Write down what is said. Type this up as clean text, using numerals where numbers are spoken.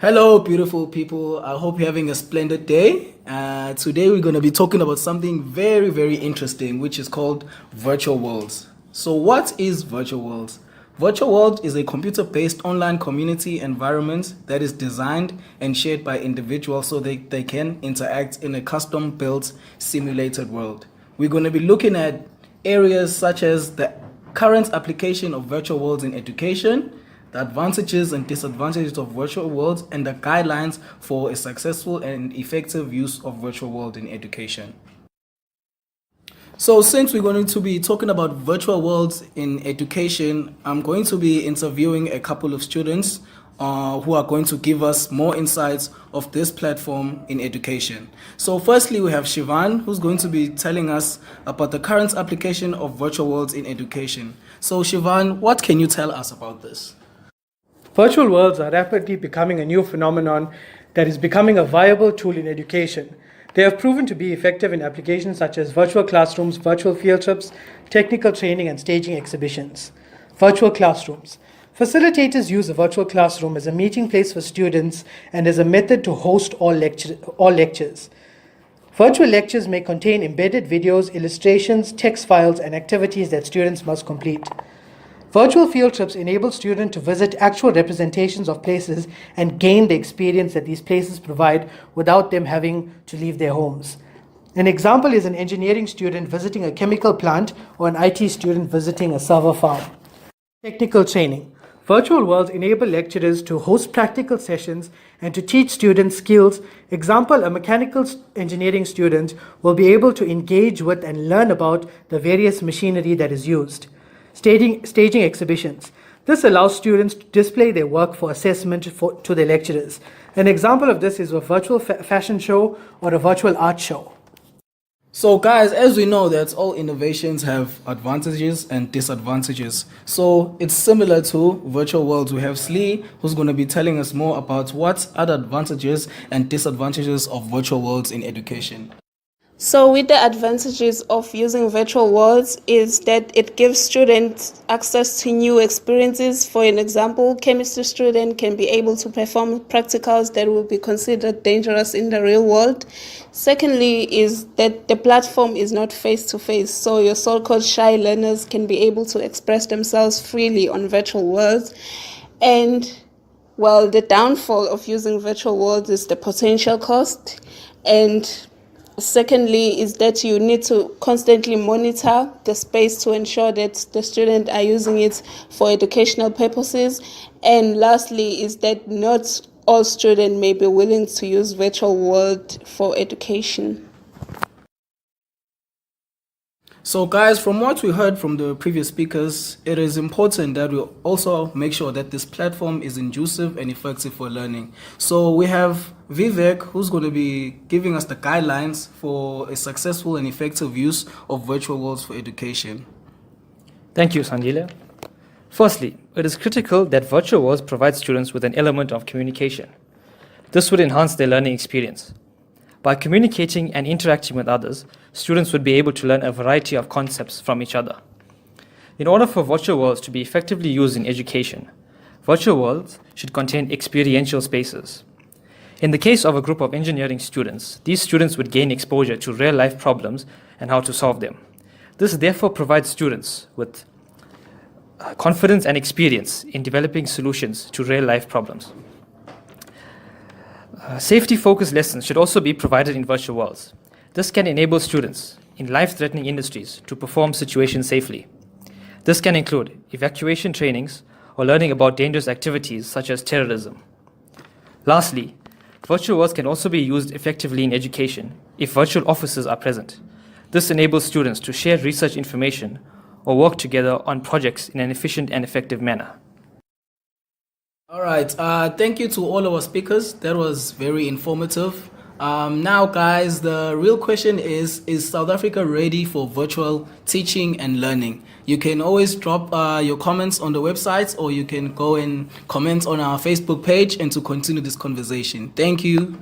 Hello, beautiful people. I hope you're having a splendid day. Today, we're going to be talking about something very, very interesting, which is called virtual worlds. So, what is virtual worlds? Virtual World is a computer-based online community environment that is designed and shared by individuals so they can interact in a custom-built simulated world. We're going to be looking at areas such as the current application of virtual worlds in education, the advantages and disadvantages of virtual worlds, and the guidelines for a successful and effective use of virtual world in education. So since we're going to be talking about virtual worlds in education, I'm going to be interviewing a couple of students who are going to give us more insights of this platform in education. So firstly, we have Shivan, who's going to be telling us about the current application of virtual worlds in education. So Shivan, what can you tell us about this? Virtual worlds are rapidly becoming a new phenomenon that is becoming a viable tool in education. They have proven to be effective in applications such as virtual classrooms, virtual field trips, technical training, and staging exhibitions. Virtual classrooms. Facilitators use a virtual classroom as a meeting place for students and as a method to host all lectures. Virtual lectures may contain embedded videos, illustrations, text files, and activities that students must complete. Virtual field trips enable students to visit actual representations of places and gain the experience that these places provide without them having to leave their homes. An example is an engineering student visiting a chemical plant or an IT student visiting a server farm. Technical training. Virtual worlds enable lecturers to host practical sessions and to teach students skills. Example, a mechanical engineering student will be able to engage with and learn about the various machinery that is used. Staging exhibitions. This allows students to display their work for assessment to their lecturers. An example of this is a virtual fashion show or a virtual art show. So guys, as we know that all innovations have advantages and disadvantages. So it's similar to virtual worlds. We have Slee, who's going to be telling us more about what are the advantages and disadvantages of virtual worlds in education. So with the advantages of using virtual worlds is that it gives students access to new experiences. For an example, chemistry student can be able to perform practicals that will be considered dangerous in the real world. Secondly is that the platform is not face-to-face, so your so-called shy learners can be able to express themselves freely on virtual worlds. And well, the downfall of using virtual worlds is the potential cost, and secondly is that you need to constantly monitor the space to ensure that the students are using it for educational purposes. And lastly is that not all students may be willing to use virtual world for education. So guys, from what we heard from the previous speakers, it is important that we also make sure that this platform is conducive and effective for learning. So we have Vivek, who's going to be giving us the guidelines for a successful and effective use of virtual worlds for education. Thank you, Sandile. Firstly, it is critical that virtual worlds provide students with an element of communication. This would enhance their learning experience. By communicating and interacting with others, students would be able to learn a variety of concepts from each other. In order for virtual worlds to be effectively used in education, virtual worlds should contain experiential spaces. In the case of a group of engineering students, these students would gain exposure to real-life problems and how to solve them. This therefore provides students with confidence and experience in developing solutions to real-life problems. Safety-focused lessons should also be provided in virtual worlds. This can enable students in life-threatening industries to perform situations safely. This can include evacuation trainings or learning about dangerous activities such as terrorism. Lastly, virtual worlds can also be used effectively in education if virtual offices are present. This enables students to share research information or work together on projects in an efficient and effective manner. All right, thank you to all our speakers. That was very informative. Now, guys, the real question is South Africa ready for virtual teaching and learning? You can always drop your comments on the website, or you can go and comment on our Facebook page and to continue this conversation. Thank you.